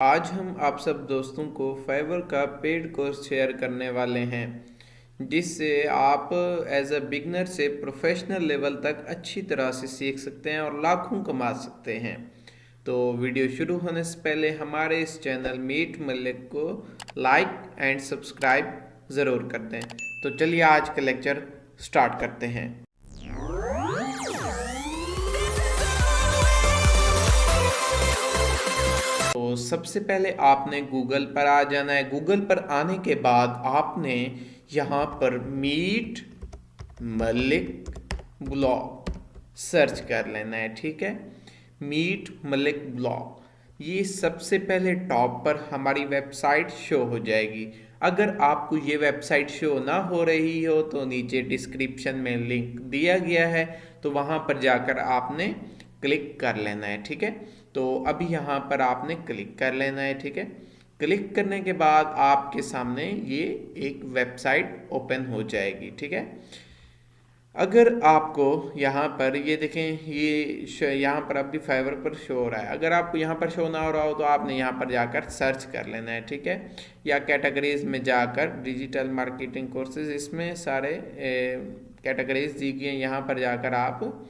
आज हम आप सब दोस्तों को फाइवर का पेड कोर्स शेयर करने वाले हैं जिससे आप एज अ बिगनर से प्रोफेशनल लेवल तक अच्छी तरह से सीख सकते हैं और लाखों कमा सकते हैं। तो वीडियो शुरू होने से पहले हमारे इस चैनल मीट मलिक को लाइक एंड सब्सक्राइब ज़रूर कर दें। तो चलिए आज का लेक्चर स्टार्ट करते हैं। तो सबसे पहले आपने गूगल पर आ जाना है। गूगल पर आने के बाद आपने यहाँ पर मीट मलिक ब्लॉग सर्च कर लेना है। ठीक है, मीट मलिक ब्लॉग ये सबसे पहले टॉप पर हमारी वेबसाइट शो हो जाएगी। अगर आपको ये वेबसाइट शो ना हो रही हो तो नीचे डिस्क्रिप्शन में लिंक दिया गया है, तो वहाँ पर जाकर आपने क्लिक कर लेना है। ठीक है, तो अभी यहाँ पर आपने क्लिक कर लेना है। ठीक है, क्लिक करने के बाद आपके सामने ये एक वेबसाइट ओपन हो जाएगी। ठीक है, अगर आपको यहाँ पर ये देखें, ये यहाँ पर अभी फाइवर पर शो हो रहा है। अगर आपको यहाँ पर शो ना हो रहा हो तो आपने यहाँ पर जाकर सर्च कर लेना है। ठीक है, या कैटेगरीज में जाकर डिजिटल मार्केटिंग कोर्सेज, इसमें सारे कैटेगरीज दी गई हैं, यहाँ पर जाकर आप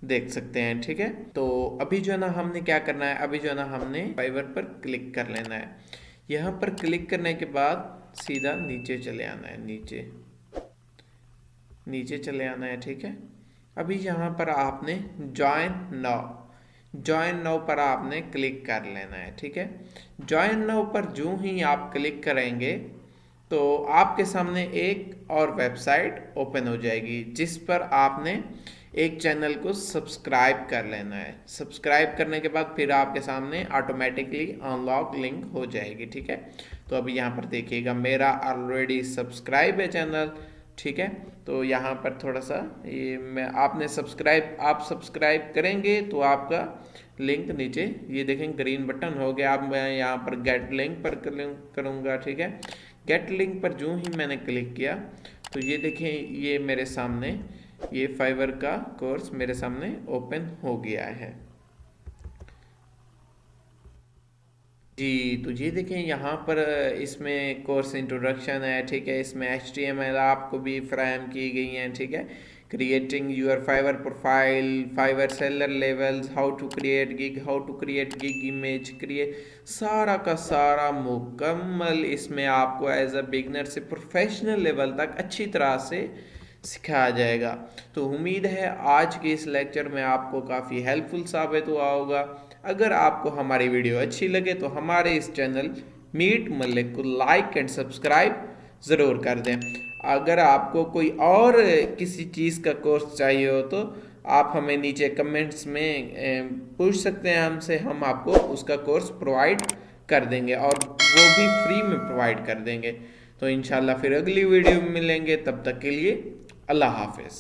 देख सकते हैं। ठीक है, तो अभी जो है ना हमने क्या करना है, अभी जो है ना हमने फाइवर पर क्लिक कर लेना है। यहाँ पर क्लिक करने के बाद सीधा नीचे चले आना है, नीचे चले आना है। ठीक है, अभी यहाँ पर आपने ज्वाइन नाउ पर आपने क्लिक कर लेना है। ठीक है, ज्वाइन नाउ पर जो ही आप क्लिक करेंगे तो आपके सामने एक और वेबसाइट ओपन हो जाएगी जिस पर आपने एक चैनल को सब्सक्राइब कर लेना है। सब्सक्राइब करने के बाद फिर आपके सामने ऑटोमेटिकली अनलॉक लिंक हो जाएगी। ठीक है, तो अभी यहाँ पर देखिएगा मेरा ऑलरेडी सब्सक्राइब है चैनल। ठीक है, तो यहाँ पर थोड़ा सा ये मैं आपने आप सब्सक्राइब करेंगे तो आपका लिंक नीचे ये देखें ग्रीन बटन हो गया। अब मैं यहाँ पर गेट लिंक पर क्लिक करूँगा। ठीक है, गेट लिंक पर जो ही मैंने क्लिक किया तो ये देखें ये मेरे सामने ये फाइवर का कोर्स मेरे सामने ओपन हो गया है। जी, तो ये देखें यहाँ पर इसमें कोर्स इंट्रोडक्शन है। ठीक है, इसमें HTML आपको भी फ्राहम की गई हैं। ठीक है, creating your Fiverr profile, Fiverr seller levels, how to create gig image, create सारा का सारा मुकम्मल इसमें आपको एज अ बिगनर से प्रोफेशनल लेवल तक अच्छी तरह से सिखाया जाएगा। तो उम्मीद है आज के इस लेक्चर में आपको काफ़ी हेल्पफुल साबित हुआ होगा। अगर आपको हमारी वीडियो अच्छी लगे तो हमारे इस चैनल मीट मलिक को लाइक एंड सब्सक्राइब ज़रूर कर दें। अगर आपको कोई और किसी चीज़ का कोर्स चाहिए हो तो आप हमें नीचे कमेंट्स में पूछ सकते हैं हमसे, हम आपको उसका कोर्स प्रोवाइड कर देंगे और वो भी फ्री में प्रोवाइड कर देंगे। तो इंशाल्लाह फिर अगली वीडियो में मिलेंगे, तब तक के लिए अल्लाह हाफिज़।